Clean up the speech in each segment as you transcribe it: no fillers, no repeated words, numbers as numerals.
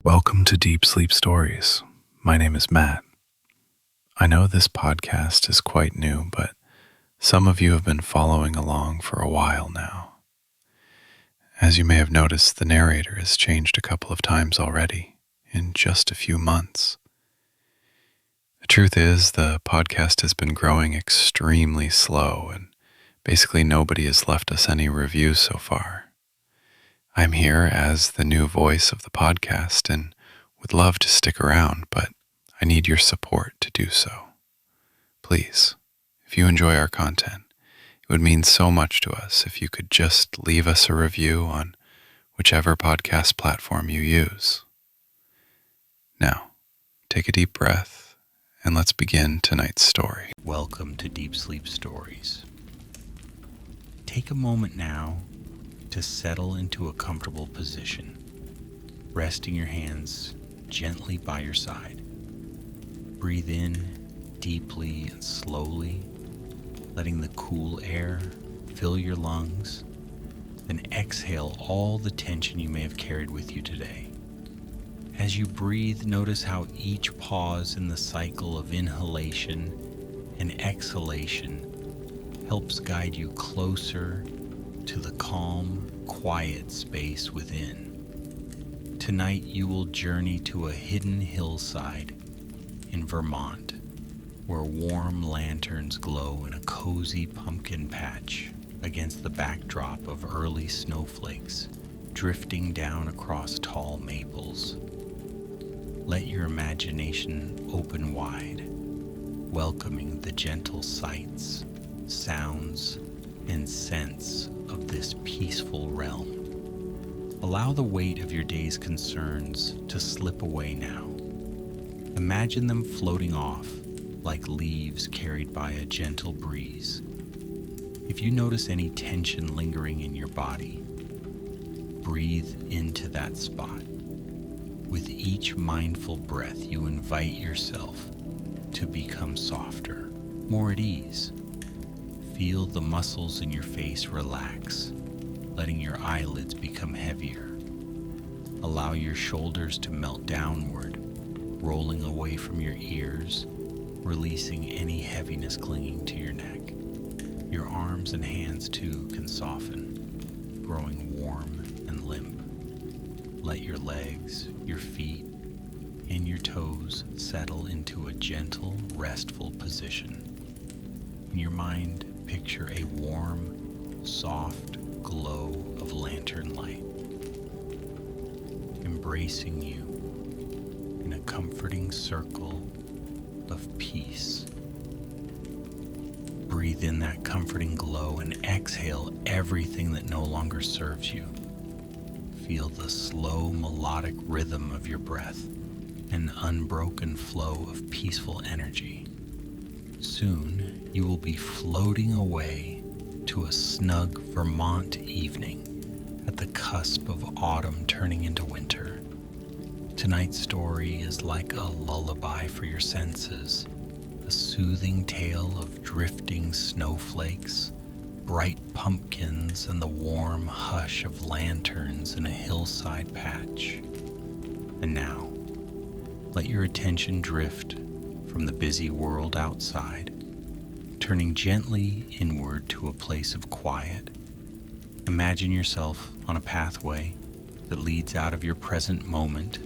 Welcome to Deep Sleep Stories. My name is Matt. I know this podcast is quite new, but some of you have been following along for a while now. As you may have noticed, the narrator has changed a couple of times already, in just a few months. The truth is, the podcast has been growing extremely slow, and basically nobody has left us any reviews so far. I'm here as the new voice of the podcast and would love to stick around, but I need your support to do so. Please, if you enjoy our content, it would mean so much to us if you could just leave us a review on whichever podcast platform you use. Now, take a deep breath and let's begin tonight's story. Welcome to Deep Sleep Stories. Take a moment now to settle into a comfortable position, resting your hands gently by your side. Breathe in deeply and slowly, letting the cool air fill your lungs, then exhale all the tension you may have carried with you today. As you breathe, notice how each pause in the cycle of inhalation and exhalation helps guide you closer to the calm, quiet space within. Tonight you will journey to a hidden hillside in Vermont, where warm lanterns glow in a cozy pumpkin patch against the backdrop of early snowflakes drifting down across tall maples. Let your imagination open wide, welcoming the gentle sights, sounds, and scents of this peaceful realm. Allow the weight of your day's concerns to slip away now. Imagine them floating off like leaves carried by a gentle breeze. If you notice any tension lingering in your body, breathe into that spot. With each mindful breath, you invite yourself to become softer, more at ease. Feel the muscles in your face relax, letting your eyelids become heavier. Allow your shoulders to melt downward, rolling away from your ears, releasing any heaviness clinging to your neck. Your arms and hands too can soften, growing warm and limp. Let your legs, your feet, and your toes settle into a gentle, restful position. In your mind, picture a warm, soft glow of lantern light, embracing you in a comforting circle of peace. Breathe in that comforting glow and exhale everything that no longer serves you. Feel the slow, melodic rhythm of your breath, an unbroken flow of peaceful energy. Soon, you will be floating away to a snug Vermont evening at the cusp of autumn turning into winter. Tonight's story is like a lullaby for your senses, a soothing tale of drifting snowflakes, bright pumpkins, and the warm hush of lanterns in a hillside patch. And now, let your attention drift from the busy world outside, turning gently inward to a place of quiet. Imagine yourself on a pathway that leads out of your present moment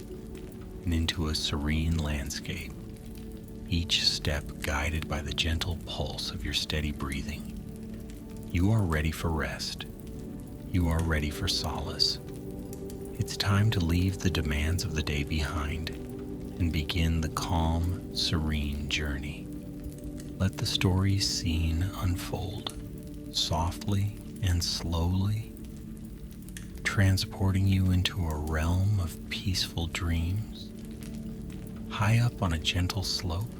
and into a serene landscape, each step guided by the gentle pulse of your steady breathing. You are ready for rest. You are ready for solace. It's time to leave the demands of the day behind and begin the calm, serene journey. Let the story's scene unfold, softly and slowly, transporting you into a realm of peaceful dreams. High up on a gentle slope,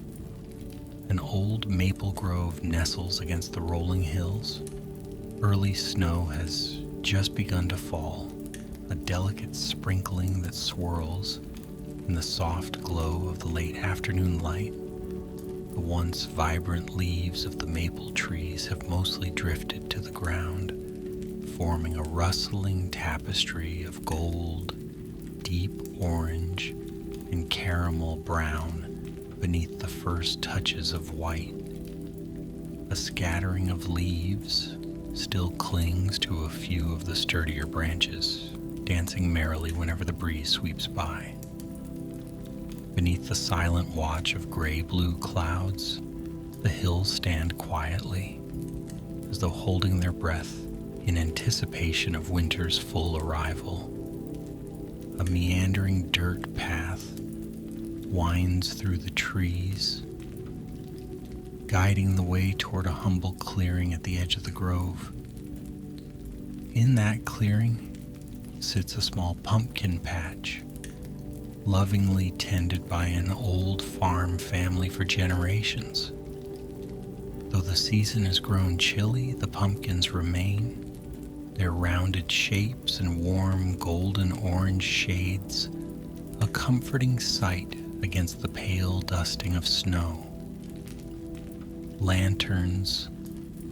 an old maple grove nestles against the rolling hills. Early snow has just begun to fall, a delicate sprinkling that swirls in the soft glow of the late afternoon light. The once vibrant leaves of the maple trees have mostly drifted to the ground, forming a rustling tapestry of gold, deep orange and caramel brown beneath the first touches of white. A scattering of leaves still clings to a few of the sturdier branches, dancing merrily whenever the breeze sweeps by. Beneath the silent watch of gray-blue clouds, the hills stand quietly, as though holding their breath in anticipation of winter's full arrival. A meandering dirt path winds through the trees, guiding the way toward a humble clearing at the edge of the grove. In that clearing sits a small pumpkin patch, lovingly tended by an old farm family for generations. Though the season has grown chilly, the pumpkins remain, their rounded shapes and warm golden orange shades a comforting sight against the pale dusting of snow. Lanterns,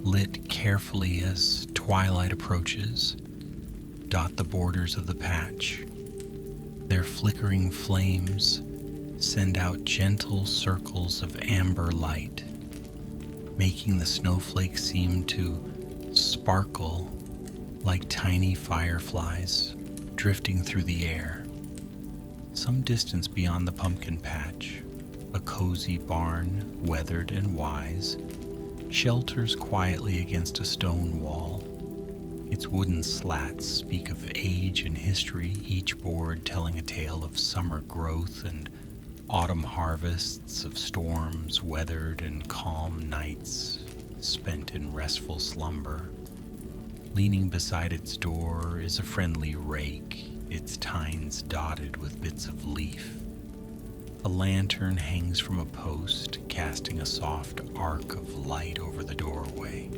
lit carefully as twilight approaches, dot the borders of the patch. Their flickering flames send out gentle circles of amber light, making the snowflakes seem to sparkle like tiny fireflies drifting through the air. Some distance beyond the pumpkin patch, a cozy barn, weathered and wise, shelters quietly against a stone wall. Its wooden slats speak of age and history, each board telling a tale of summer growth and autumn harvests, of storms weathered and calm nights spent in restful slumber. Leaning beside its door is a friendly rake, its tines dotted with bits of leaf. A lantern hangs from a post, casting a soft arc of light over the doorway.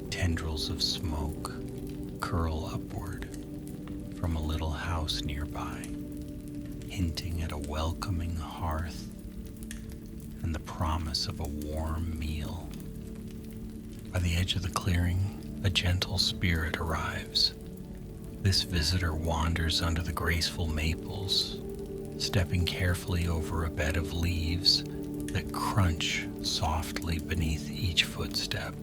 Tendrils of smoke curl upward from a little house nearby, hinting at a welcoming hearth and the promise of a warm meal. By the edge of the clearing, a gentle spirit arrives. This visitor wanders under the graceful maples, stepping carefully over a bed of leaves that crunch softly beneath each footstep.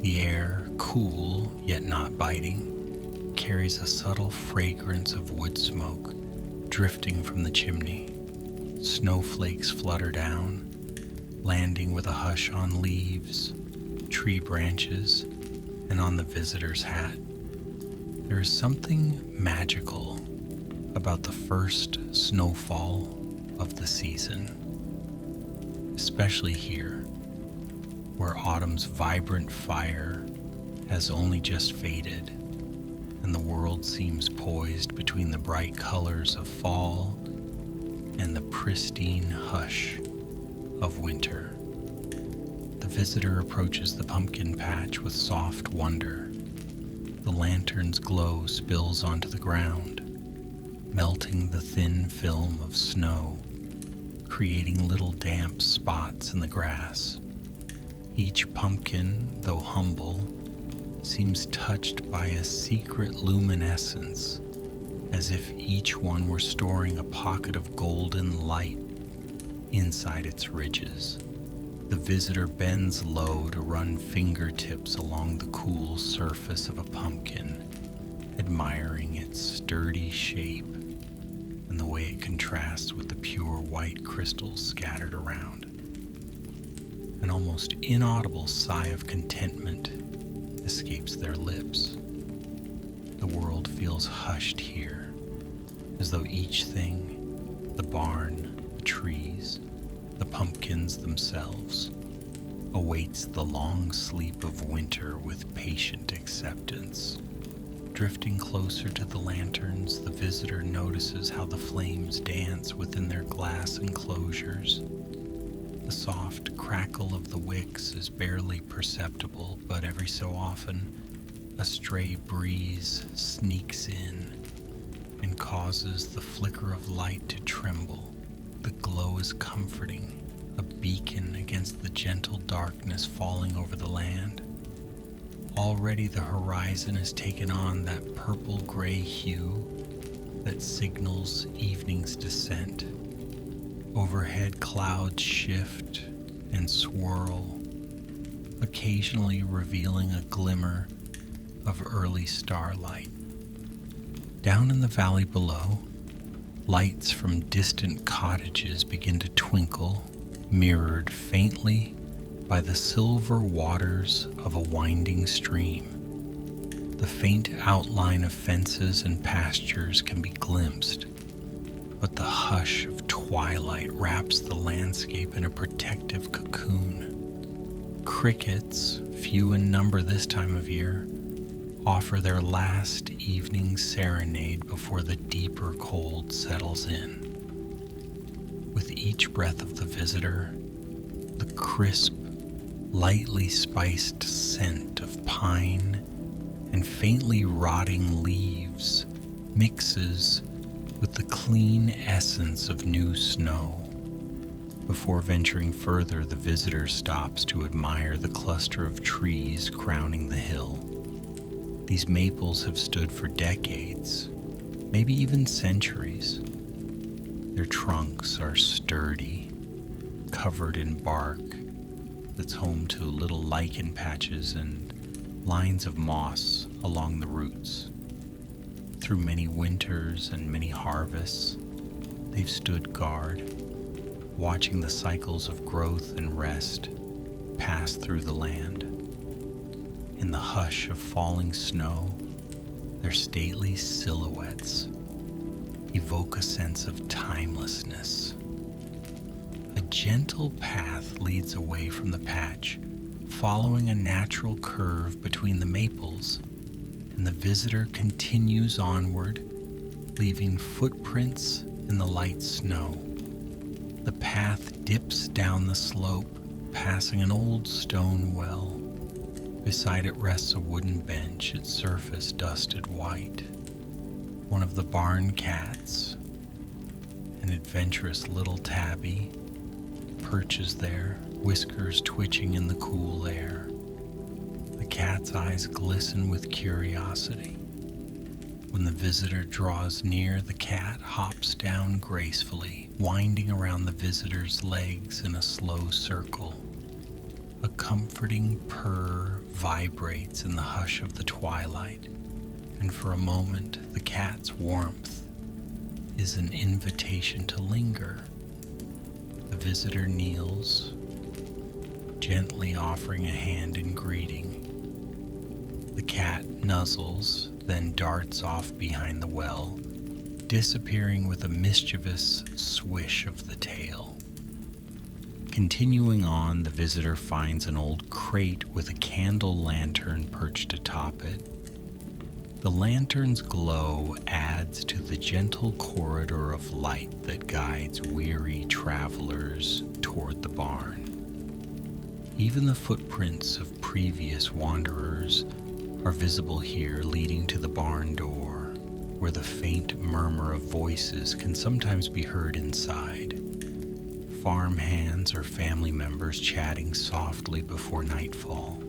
The air, cool yet not biting, carries a subtle fragrance of wood smoke drifting from the chimney. Snowflakes flutter down, landing with a hush on leaves, tree branches, and on the visitor's hat. There is something magical about the first snowfall of the season, especially here, where autumn's vibrant fire has only just faded, and the world seems poised between the bright colors of fall and the pristine hush of winter. The visitor approaches the pumpkin patch with soft wonder. The lantern's glow spills onto the ground, melting the thin film of snow, creating little damp spots in the grass. Each pumpkin, though humble, seems touched by a secret luminescence, as if each one were storing a pocket of golden light inside its ridges. The visitor bends low to run fingertips along the cool surface of a pumpkin, admiring its sturdy shape and the way it contrasts with the pure white crystals scattered around. An almost inaudible sigh of contentment escapes their lips. The world feels hushed here, as though each thing, the barn, the trees, the pumpkins themselves, awaits the long sleep of winter with patient acceptance. Drifting closer to the lanterns, the visitor notices how the flames dance within their glass enclosures. The soft crackle of the wicks is barely perceptible, but every so often, a stray breeze sneaks in and causes the flicker of light to tremble. The glow is comforting, a beacon against the gentle darkness falling over the land. Already the horizon has taken on that purple-gray hue, that signals evening's descent. Overhead clouds shift and swirl, occasionally revealing a glimmer of early starlight. Down in the valley below, lights from distant cottages begin to twinkle, mirrored faintly by the silver waters of a winding stream. The faint outline of fences and pastures can be glimpsed, but the hush of twilight wraps the landscape in a protective cocoon. Crickets, few in number this time of year, offer their last evening serenade before the deeper cold settles in. With each breath of the visitor, the crisp, lightly spiced scent of pine and faintly rotting leaves mixes with the clean essence of new snow. Before venturing further, the visitor stops to admire the cluster of trees crowning the hill. These maples have stood for decades, maybe even centuries. Their trunks are sturdy, covered in bark that's home to little lichen patches and lines of moss along the roots. Through many winters and many harvests, they've stood guard, watching the cycles of growth and rest pass through the land. In the hush of falling snow, their stately silhouettes evoke a sense of timelessness. A gentle path leads away from the patch, following a natural curve between the maples, and the visitor continues onward, leaving footprints in the light snow. The path dips down the slope, passing an old stone well. Beside it rests a wooden bench, its surface dusted white. One of the barn cats, an adventurous little tabby, perches there, whiskers twitching in the cool air. The cat's eyes glisten with curiosity. When the visitor draws near, the cat hops down gracefully, winding around the visitor's legs in a slow circle. A comforting purr vibrates in the hush of the twilight, and for a moment the cat's warmth is an invitation to linger. The visitor kneels, gently offering a hand in greeting. The cat nuzzles, then darts off behind the well, disappearing with a mischievous swish of the tail. Continuing on, the visitor finds an old crate with a candle lantern perched atop it. The lantern's glow adds to the gentle corridor of light that guides weary travelers toward the barn. Even the footprints of previous wanderers are visible here, leading to the barn door, where the faint murmur of voices can sometimes be heard inside. Farm hands or family members chatting softly before nightfall.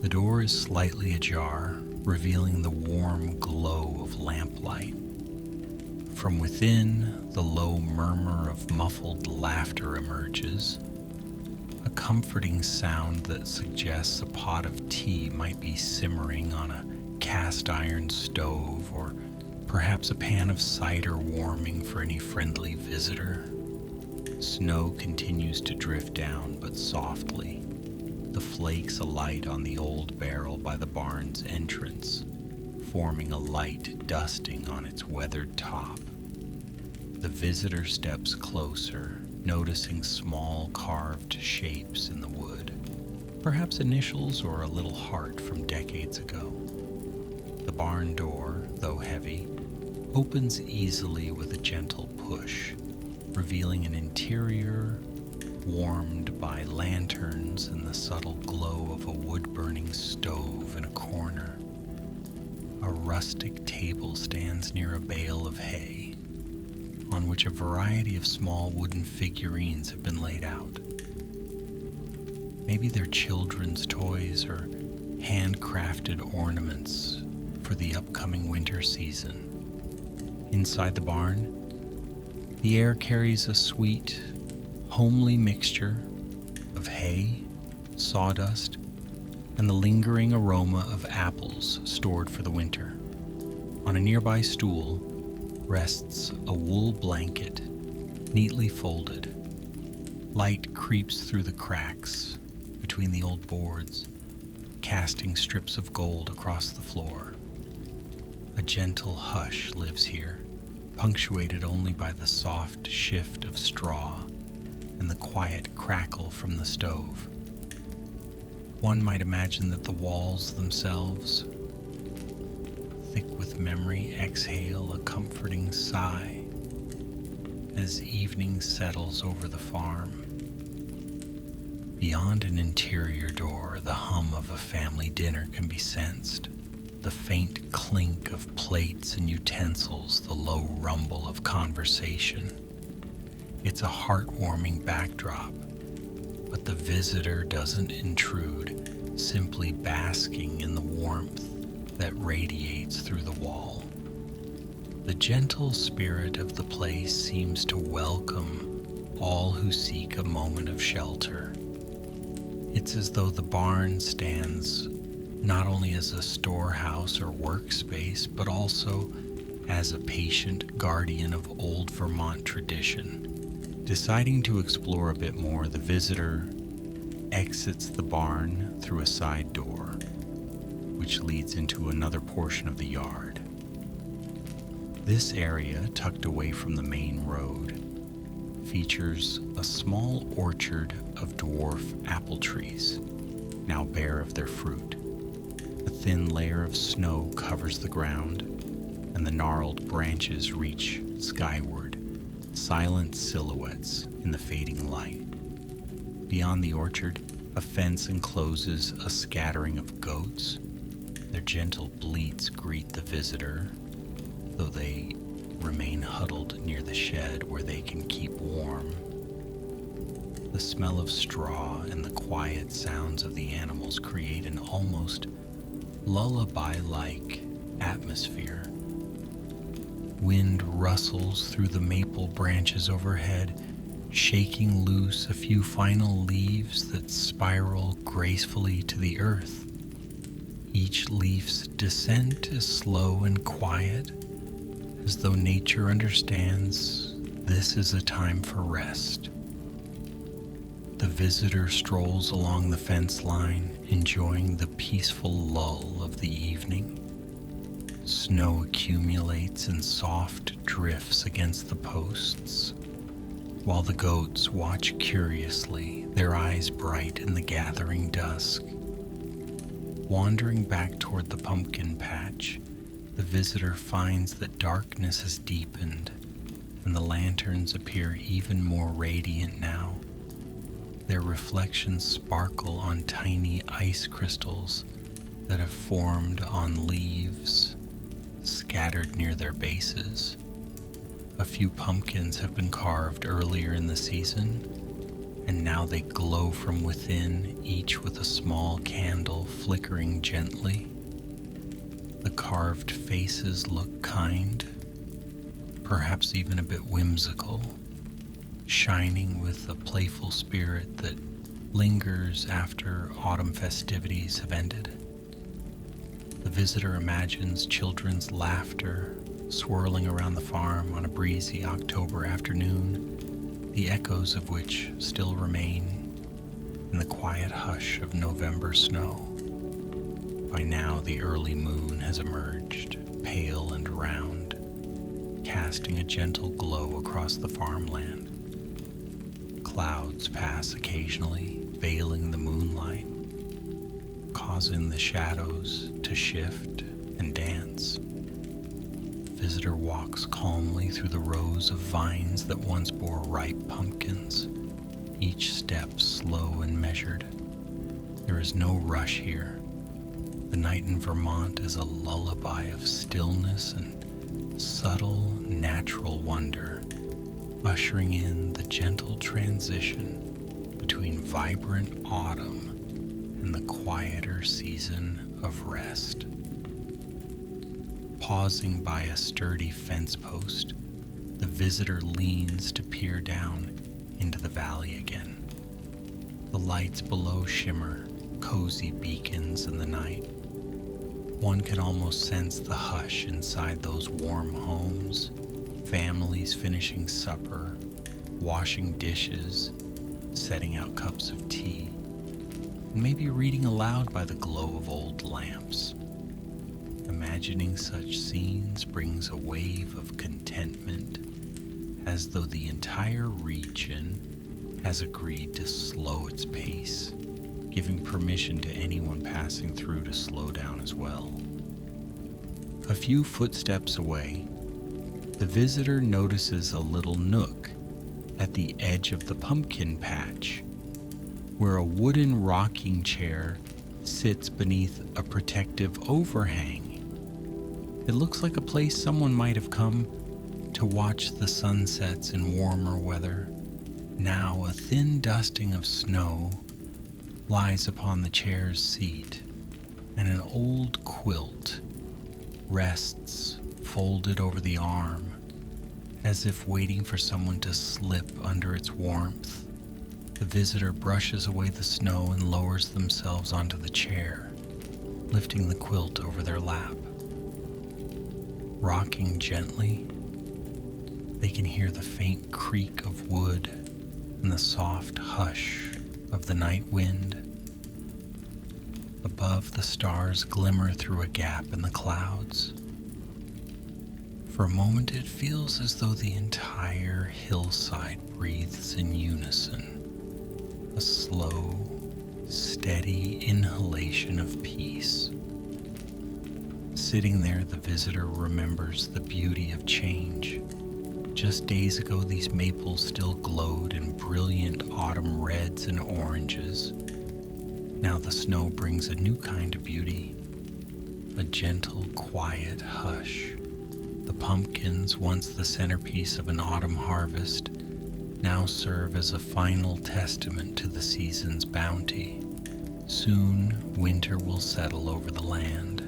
The door is slightly ajar, revealing the warm glow of lamplight. From within, the low murmur of muffled laughter emerges, a comforting sound that suggests a pot of tea might be simmering on a cast iron stove, or perhaps a pan of cider warming for any friendly visitor. Snow continues to drift down, but softly, the flakes alight on the old barrel by the barn's entrance, forming a light dusting on its weathered top. The visitor steps closer, noticing small carved shapes in the wood, perhaps initials or a little heart from decades ago. The barn door, though heavy, opens easily with a gentle push, revealing an interior warmed by lanterns and the subtle glow of a wood-burning stove in a corner. A rustic table stands near a bale of hay, on which a variety of small wooden figurines have been laid out. Maybe they're children's toys or handcrafted ornaments for the upcoming winter season. Inside the barn, the air carries a sweet, homely mixture of hay, sawdust, and the lingering aroma of apples stored for the winter. On a nearby stool rests a wool blanket, neatly folded. Light creeps through the cracks between the old boards, casting strips of gold across the floor. A gentle hush lives here, punctuated only by the soft shift of straw and the quiet crackle from the stove. One might imagine that the walls themselves, thick with memory, exhale a comforting sigh as evening settles over the farm. Beyond an interior door, the hum of a family dinner can be sensed. The faint clink of plates and utensils, the low rumble of conversation. It's a heartwarming backdrop, but the visitor doesn't intrude, simply basking in the warmth that radiates through the wall. The gentle spirit of the place seems to welcome all who seek a moment of shelter. It's as though the barn stands not only as a storehouse or workspace, but also as a patient guardian of old Vermont tradition. Deciding to explore a bit more, the visitor exits the barn through a side door, which leads into another portion of the yard. This area, tucked away from the main road, features a small orchard of dwarf apple trees, now bare of their fruit. A thin layer of snow covers the ground, and the gnarled branches reach skyward, silent silhouettes in the fading light. Beyond the orchard, a fence encloses a scattering of goats. Their gentle bleats greet the visitor, though they remain huddled near the shed where they can keep warm. The smell of straw and the quiet sounds of the animals create an almost lullaby-like atmosphere. Wind rustles through the maple branches overhead, shaking loose a few final leaves that spiral gracefully to the earth. Each leaf's descent is slow and quiet, as though nature understands this is a time for rest. The visitor strolls along the fence line, enjoying the peaceful lull of the evening. Snow accumulates in soft drifts against the posts, while the goats watch curiously, their eyes bright in the gathering dusk. Wandering back toward the pumpkin patch, the visitor finds that darkness has deepened, and the lanterns appear even more radiant now. Their reflections sparkle on tiny ice crystals that have formed on leaves scattered near their bases. A few pumpkins have been carved earlier in the season, and now they glow from within, each with a small candle flickering gently. The carved faces look kind, perhaps even a bit whimsical, shining with a playful spirit that lingers after autumn festivities have ended. The visitor imagines children's laughter swirling around the farm on a breezy October afternoon, the echoes of which still remain in the quiet hush of November snow. By now, the early moon has emerged, pale and round, casting a gentle glow across the farmland. Clouds pass occasionally, veiling the moonlight, causing the shadows to shift and dance. The visitor walks calmly through the rows of vines that once bore ripe pumpkins, each step slow and measured. There is no rush here. The night in Vermont is a lullaby of stillness and subtle, natural wonder, ushering in the gentle transition between vibrant autumn and the quieter season of rest. Pausing by a sturdy fence post, the visitor leans to peer down into the valley again. The lights below shimmer, cozy beacons in the night. One can almost sense the hush inside those warm homes, families finishing supper, washing dishes, setting out cups of tea, and maybe reading aloud by the glow of old lamps. Imagining such scenes brings a wave of contentment, as though the entire region has agreed to slow its pace, giving permission to anyone passing through to slow down as well. A few footsteps away, the visitor notices a little nook at the edge of the pumpkin patch, where a wooden rocking chair sits beneath a protective overhang. It looks like a place someone might have come to watch the sunsets in warmer weather. Now a thin dusting of snow lies upon the chair's seat, and an old quilt rests folded over the arm, as if waiting for someone to slip under its warmth. The visitor brushes away the snow and lowers themselves onto the chair, lifting the quilt over their lap. Rocking gently, they can hear the faint creak of wood and the soft hush of the night wind. Above, the stars glimmer through a gap in the clouds. For a moment, it feels as though the entire hillside breathes in unison, a slow, steady inhalation of peace. Sitting there, the visitor remembers the beauty of change. Just days ago, these maples still glowed in brilliant autumn reds and oranges. Now the snow brings a new kind of beauty, a gentle, quiet hush. The pumpkins, once the centerpiece of an autumn harvest, now serve as a final testament to the season's bounty. Soon, winter will settle over the land,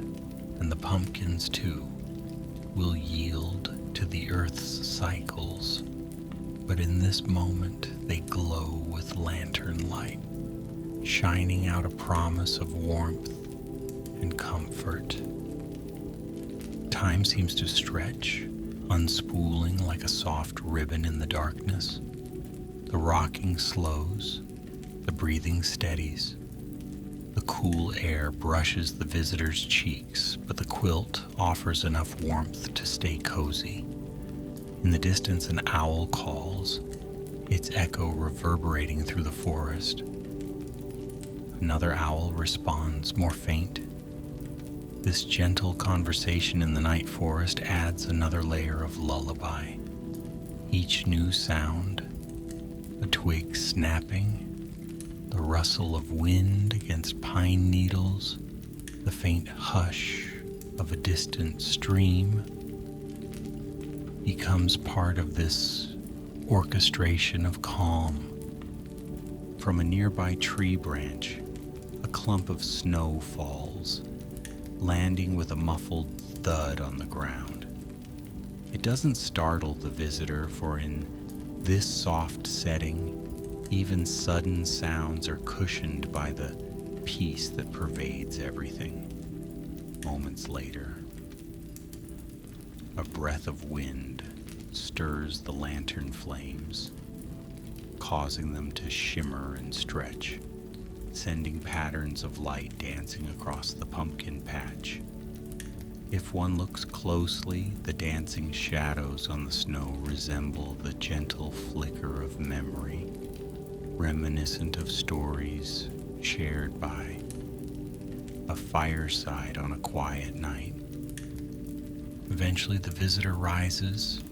and the pumpkins, too, will yield to the earth's cycles. But in this moment, they glow with lantern light, shining out a promise of warmth and comfort. Time seems to stretch, unspooling like a soft ribbon in the darkness. The rocking slows, the breathing steadies. The cool air brushes the visitor's cheeks, but the quilt offers enough warmth to stay cozy. In the distance, an owl calls, its echo reverberating through the forest. Another owl responds, more faint. This gentle conversation in the night forest adds another layer of lullaby. Each new sound, a twig snapping, the rustle of wind against pine needles, the faint hush of a distant stream, becomes part of this orchestration of calm. From a nearby tree branch, a clump of snow falls, landing with a muffled thud on the ground. It doesn't startle the visitor, for in this soft setting, even sudden sounds are cushioned by the peace that pervades everything. Moments later, a breath of wind stirs the lantern flames, causing them to shimmer and stretch, sending patterns of light dancing across the pumpkin patch. If one looks closely, the dancing shadows on the snow resemble the gentle flicker of memory, reminiscent of stories shared by a fireside on a quiet night. Eventually, the visitor rises,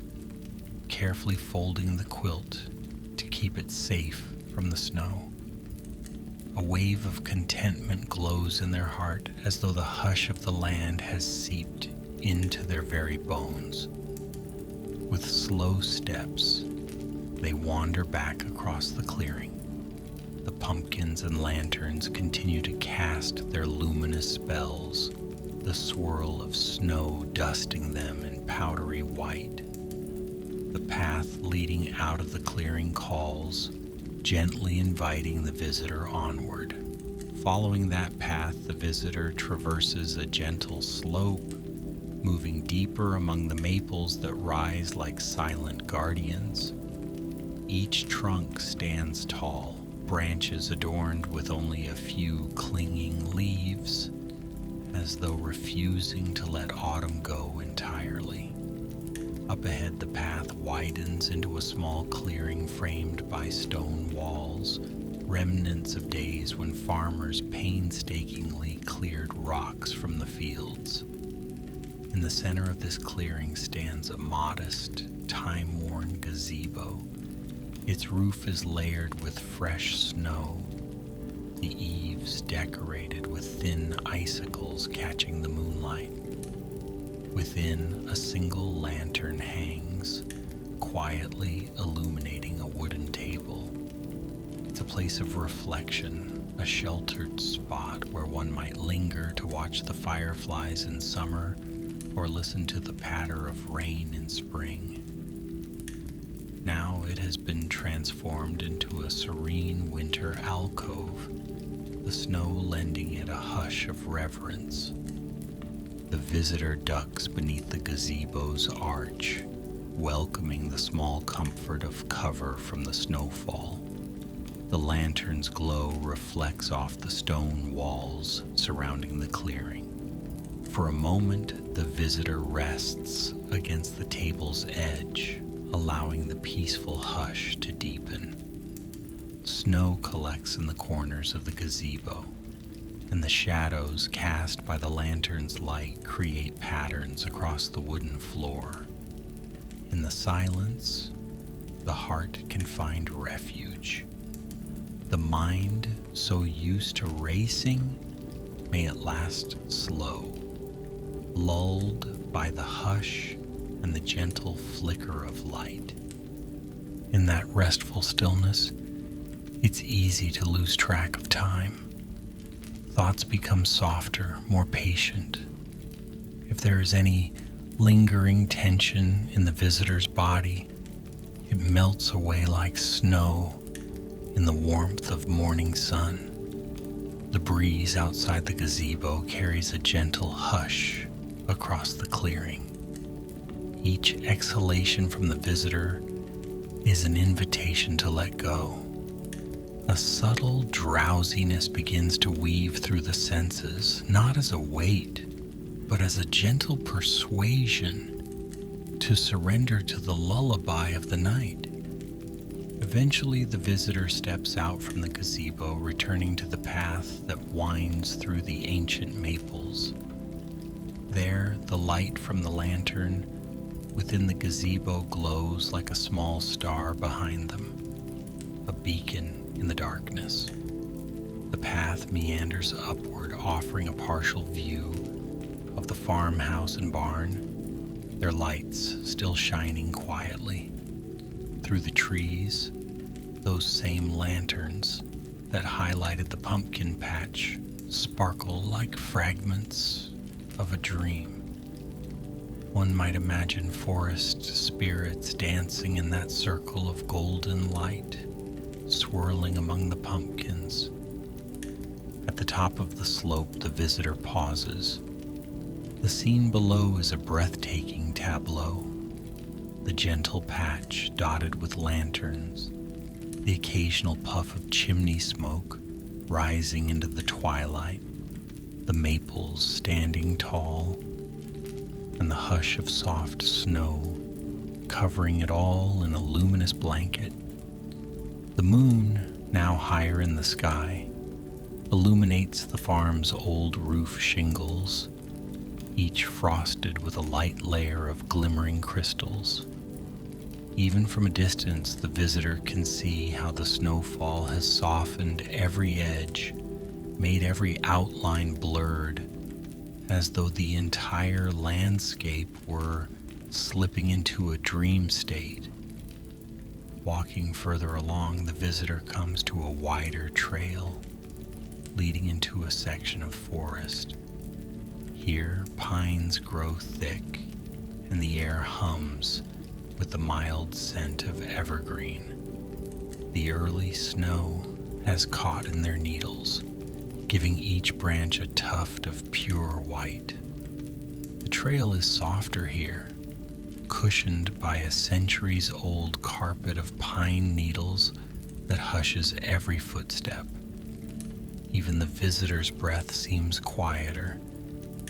carefully folding the quilt to keep it safe from the snow. A wave of contentment glows in their heart, as though the hush of the land has seeped into their very bones. With slow steps, they wander back across the clearing. The pumpkins and lanterns continue to cast their luminous spells, the swirl of snow dusting them in powdery white. The path leading out of the clearing calls, gently inviting the visitor onward. Following that path, the visitor traverses a gentle slope, moving deeper among the maples that rise like silent guardians. Each trunk stands tall, branches adorned with only a few clinging leaves, as though refusing to let autumn go entirely. Up ahead, the path widens into a small clearing framed by stone walls, remnants of days when farmers painstakingly cleared rocks from the fields. In the center of this clearing stands a modest, time-worn gazebo. Its roof is layered with fresh snow, the eaves decorated with thin icicles catching the moonlight. Within, a single lantern hangs, quietly illuminating a wooden table. It's a place of reflection, a sheltered spot where one might linger to watch the fireflies in summer or listen to the patter of rain in spring. Now it has been transformed into a serene winter alcove, the snow lending it a hush of reverence. The visitor ducks beneath the gazebo's arch, welcoming the small comfort of cover from the snowfall. The lantern's glow reflects off the stone walls surrounding the clearing. For a moment, the visitor rests against the table's edge, allowing the peaceful hush to deepen. Snow collects in the corners of the gazebo, and the shadows cast by the lantern's light create patterns across the wooden floor. In the silence, the heart can find refuge. The mind, so used to racing, may at last slow, lulled by the hush and the gentle flicker of light. In that restful stillness, it's easy to lose track of time. Thoughts become softer, more patient. If there is any lingering tension in the visitor's body, it melts away like snow in the warmth of morning sun. The breeze outside the gazebo carries a gentle hush across the clearing. Each exhalation from the visitor is an invitation to let go. A subtle drowsiness begins to weave through the senses, not as a weight, but as a gentle persuasion to surrender to the lullaby of the night. Eventually, the visitor steps out from the gazebo, returning to the path that winds through the ancient maples. There, the light from the lantern within the gazebo glows like a small star behind them, a beacon in the darkness. The path meanders upward, offering a partial view of the farmhouse and barn, their lights still shining quietly. Through the trees, those same lanterns that highlighted the pumpkin patch sparkle like fragments of a dream. One might imagine forest spirits dancing in that circle of golden light, swirling among the pumpkins. At the top of the slope, the visitor pauses. The scene below is a breathtaking tableau. The gentle patch dotted with lanterns, the occasional puff of chimney smoke rising into the twilight, the maples standing tall, and the hush of soft snow covering it all in a luminous blanket. The moon, now higher in the sky, illuminates the farm's old roof shingles, each frosted with a light layer of glimmering crystals. Even from a distance, the visitor can see how the snowfall has softened every edge, made every outline blurred, as though the entire landscape were slipping into a dream state. Walking further along, the visitor comes to a wider trail leading into a section of forest. Here, pines grow thick, and the air hums with the mild scent of evergreen. The early snow has caught in their needles, giving each branch a tuft of pure white. The trail is softer here, cushioned by a centuries-old carpet of pine needles that hushes every footstep. Even the visitor's breath seems quieter,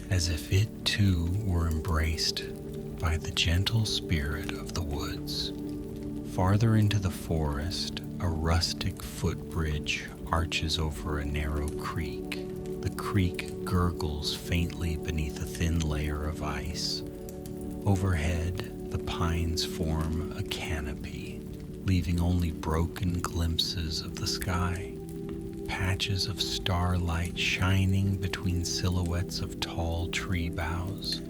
as if it too were embraced by the gentle spirit of the woods. Farther into the forest, a rustic footbridge arches over a narrow creek. The creek gurgles faintly beneath a thin layer of ice. Overhead, the pines form a canopy, leaving only broken glimpses of the sky. Patches of starlight shining between silhouettes of tall tree boughs.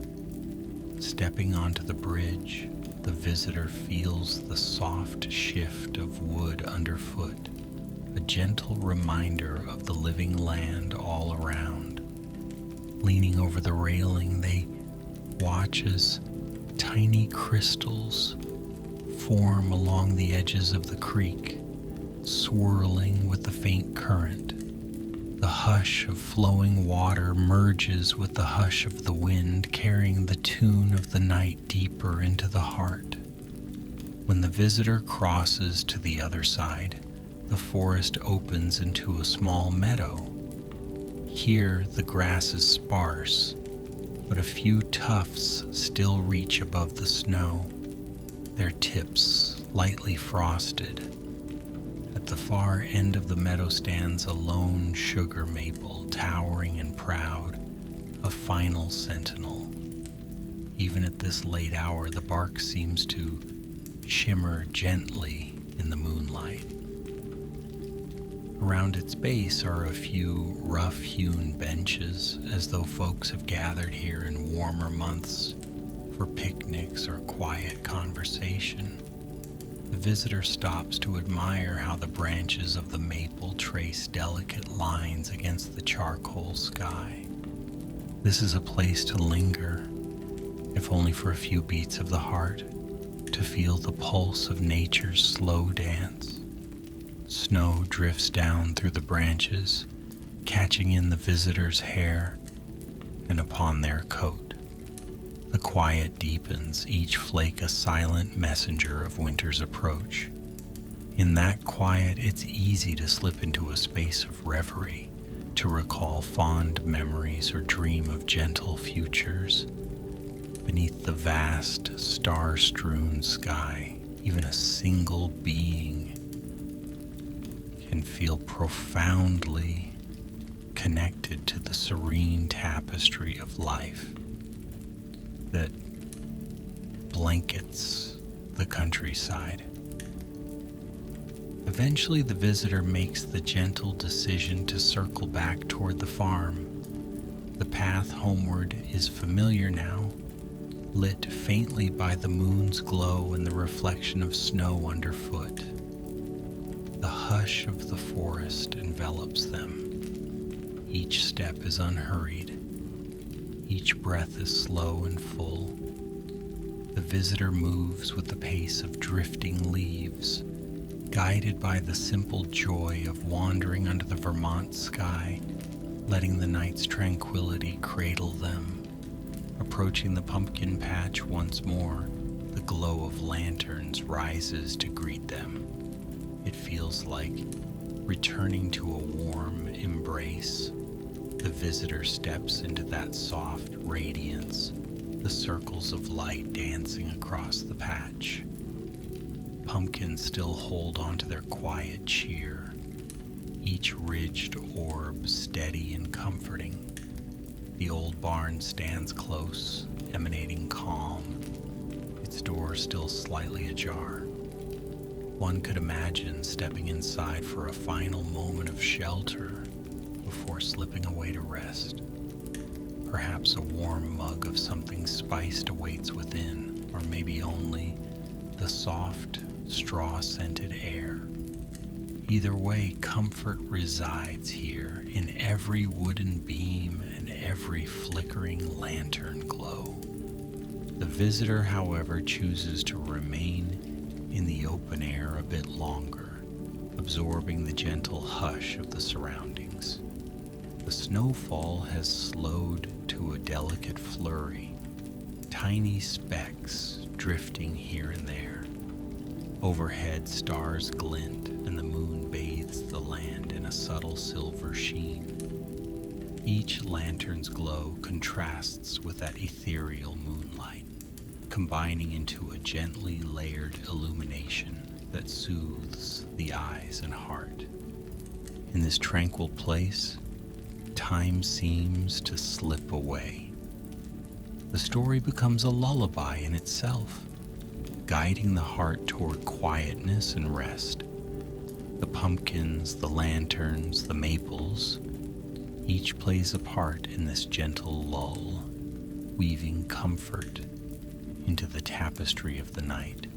Stepping onto the bridge, the visitor feels the soft shift of wood underfoot, a gentle reminder of the living land all around. Leaning over the railing, they watch as tiny crystals form along the edges of the creek, swirling with the faint current. The hush of flowing water merges with the hush of the wind, carrying the tune of the night deeper into the heart. When the visitor crosses to the other side, the forest opens into a small meadow. Here the grass is sparse, but a few tufts still reach above the snow, their tips lightly frosted. At the far end of the meadow stands a lone sugar maple, towering and proud, a final sentinel. Even at this late hour, the bark seems to shimmer gently in the moonlight. Around its base are a few rough-hewn benches, as though folks have gathered here in warmer months for picnics or quiet conversation. The visitor stops to admire how the branches of the maple trace delicate lines against the charcoal sky. This is a place to linger, if only for a few beats of the heart, to feel the pulse of nature's slow dance. Snow drifts down through the branches, catching in the visitor's hair and upon their coat. The quiet deepens, each flake a silent messenger of winter's approach. In that quiet, it's easy to slip into a space of reverie, to recall fond memories or dream of gentle futures. Beneath the vast, star-strewn sky, even a single being can feel profoundly connected to the serene tapestry of life that blankets the countryside. Eventually, the visitor makes the gentle decision to circle back toward the farm. The path homeward is familiar now, lit faintly by the moon's glow and the reflection of snow underfoot. The hush of the forest envelops them. Each step is unhurried. Each breath is slow and full. The visitor moves with the pace of drifting leaves, guided by the simple joy of wandering under the Vermont sky, letting the night's tranquility cradle them. Approaching the pumpkin patch once more, the glow of lanterns rises to greet them. It feels like returning to a warm embrace. The visitor steps into that soft radiance, the circles of light dancing across the patch. Pumpkins still hold onto their quiet cheer, each ridged orb steady and comforting. The old barn stands close, emanating calm, its door still slightly ajar. One could imagine stepping inside for a final moment of shelter before slipping away to rest. Perhaps a warm mug of something spiced awaits within, or maybe only the soft, straw-scented air. Either way, comfort resides here in every wooden beam and every flickering lantern glow. The visitor, however, chooses to remain in the open air a bit longer, absorbing the gentle hush of the surroundings. The snowfall has slowed to a delicate flurry, tiny specks drifting here and there. Overhead, stars glint, and the moon bathes the land in a subtle silver sheen. Each lantern's glow contrasts with that ethereal moonlight, combining into a gently layered illumination that soothes the eyes and heart. In this tranquil place, time seems to slip away. The story becomes a lullaby in itself, guiding the heart toward quietness and rest. The pumpkins, the lanterns, the maples, each plays a part in this gentle lull, weaving comfort into the tapestry of the night.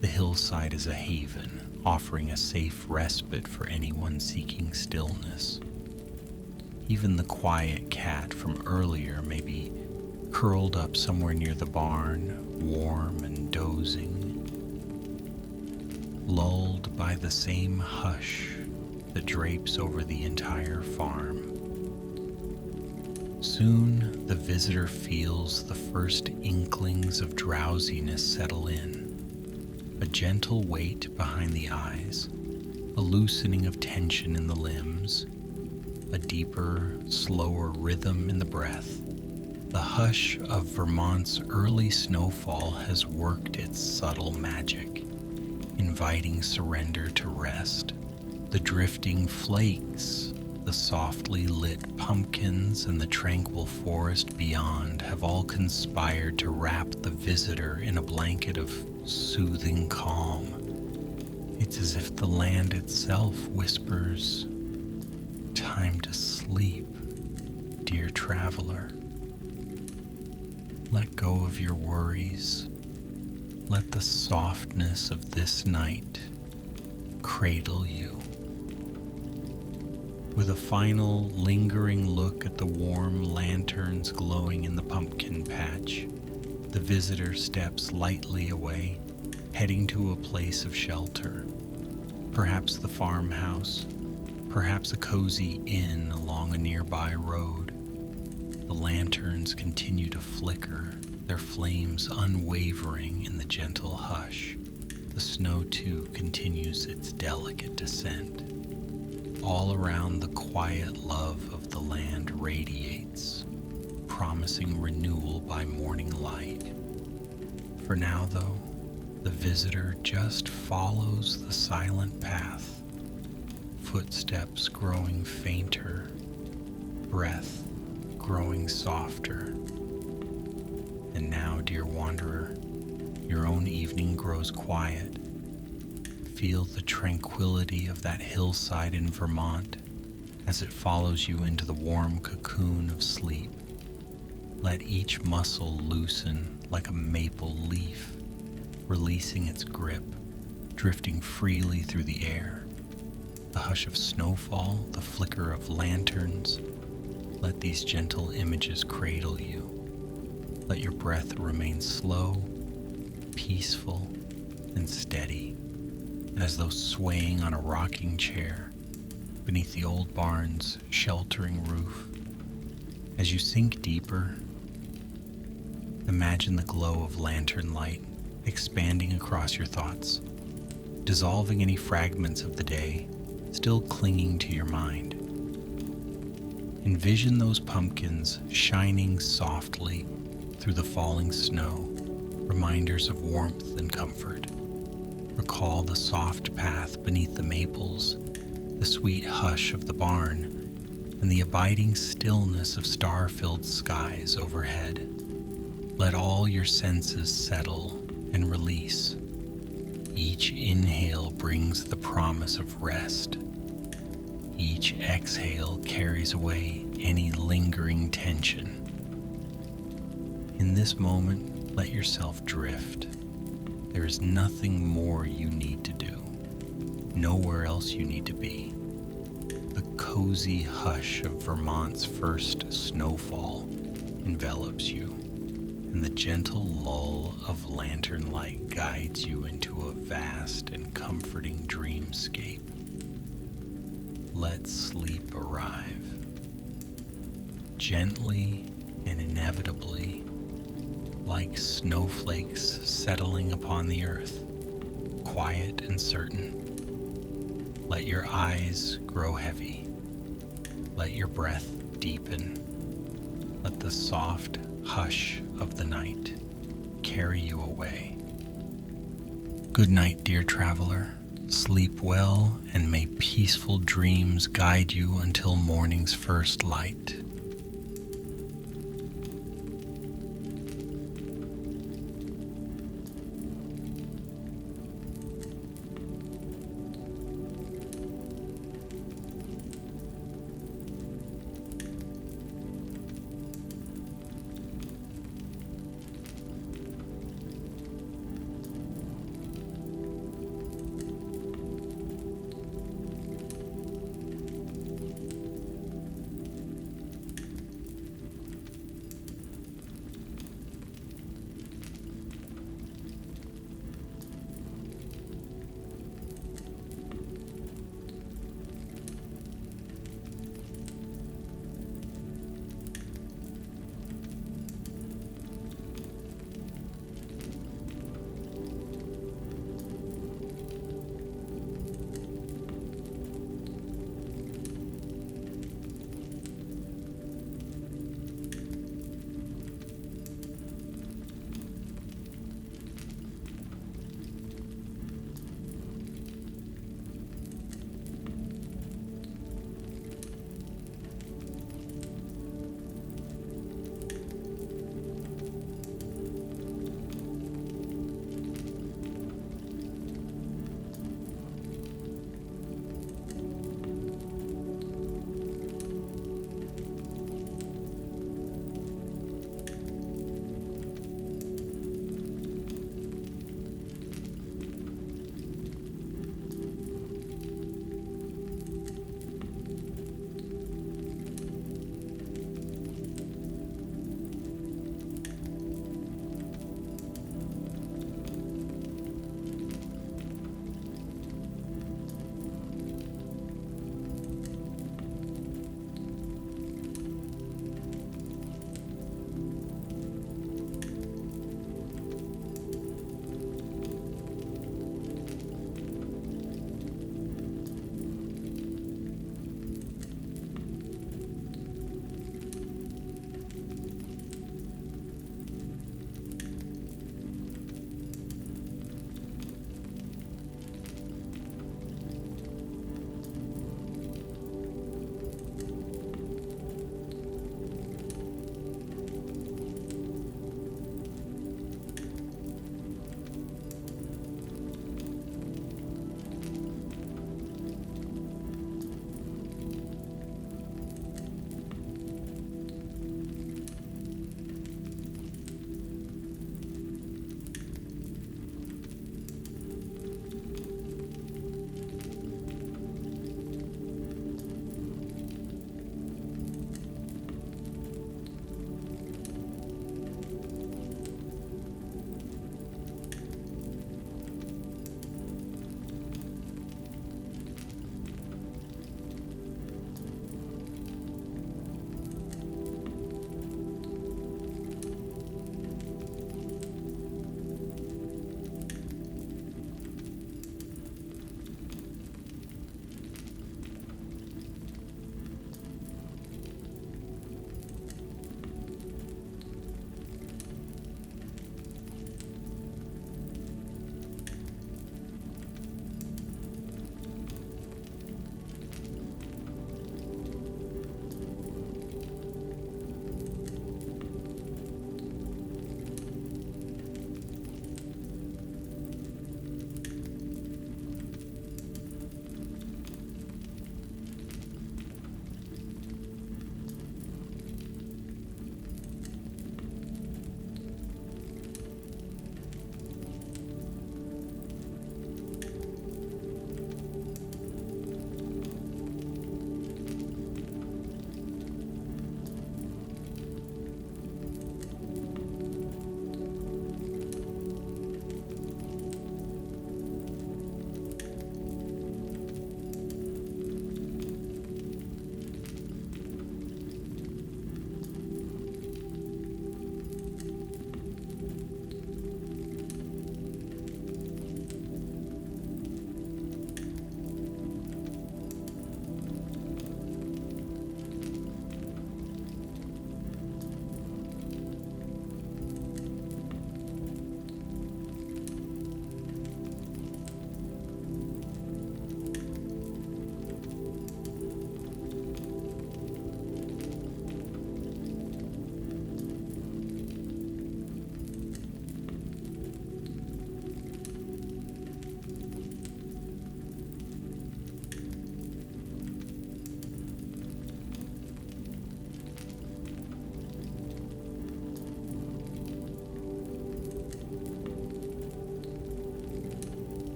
The hillside is a haven, offering a safe respite for anyone seeking stillness. Even the quiet cat from earlier may be curled up somewhere near the barn, warm and dozing, lulled by the same hush that drapes over the entire farm. Soon the visitor feels the first inklings of drowsiness settle in, a gentle weight behind the eyes, a loosening of tension in the limbs, a deeper, slower rhythm in the breath. The hush of Vermont's early snowfall has worked its subtle magic, inviting surrender to rest. The drifting flakes, the softly lit pumpkins, and the tranquil forest beyond have all conspired to wrap the visitor in a blanket of soothing calm. It's as if the land itself whispers, "Time to sleep, dear traveler. Let go of your worries. Let the softness of this night cradle you." With a final lingering look at the warm lanterns glowing in the pumpkin patch, the visitor steps lightly away, heading to a place of shelter. Perhaps the farmhouse, perhaps a cozy inn along a nearby road. The lanterns continue to flicker, their flames unwavering in the gentle hush. The snow, too, continues its delicate descent. All around, the quiet love of the land radiates, promising renewal by morning light. For now, though, the visitor just follows the silent path, footsteps growing fainter, breath growing softer. And now, dear wanderer, your own evening grows quiet. Feel the tranquility of that hillside in Vermont as it follows you into the warm cocoon of sleep. Let each muscle loosen like a maple leaf, releasing its grip, drifting freely through the air. The hush of snowfall, the flicker of lanterns, let these gentle images cradle you. Let your breath remain slow, peaceful, and steady, as though swaying on a rocking chair beneath the old barn's sheltering roof. As you sink deeper, imagine the glow of lantern light expanding across your thoughts, dissolving any fragments of the day still clinging to your mind. Envision those pumpkins shining softly through the falling snow, reminders of warmth and comfort. Recall the soft path beneath the maples, the sweet hush of the barn, and the abiding stillness of star-filled skies overhead. Let all your senses settle and release. Each inhale brings the promise of rest. Each exhale carries away any lingering tension. In this moment, let yourself drift. There is nothing more you need to do, nowhere else you need to be. The cozy hush of Vermont's first snowfall envelops you, and the gentle lull of lantern light guides you into a vast and comforting dreamscape. Let sleep arrive, gently and inevitably, like snowflakes settling upon the earth, quiet and certain. Let your eyes grow heavy. Let your breath deepen. Let the soft hush of the night carry you away. Good night, dear traveler. Sleep well, and may peaceful dreams guide you until morning's first light.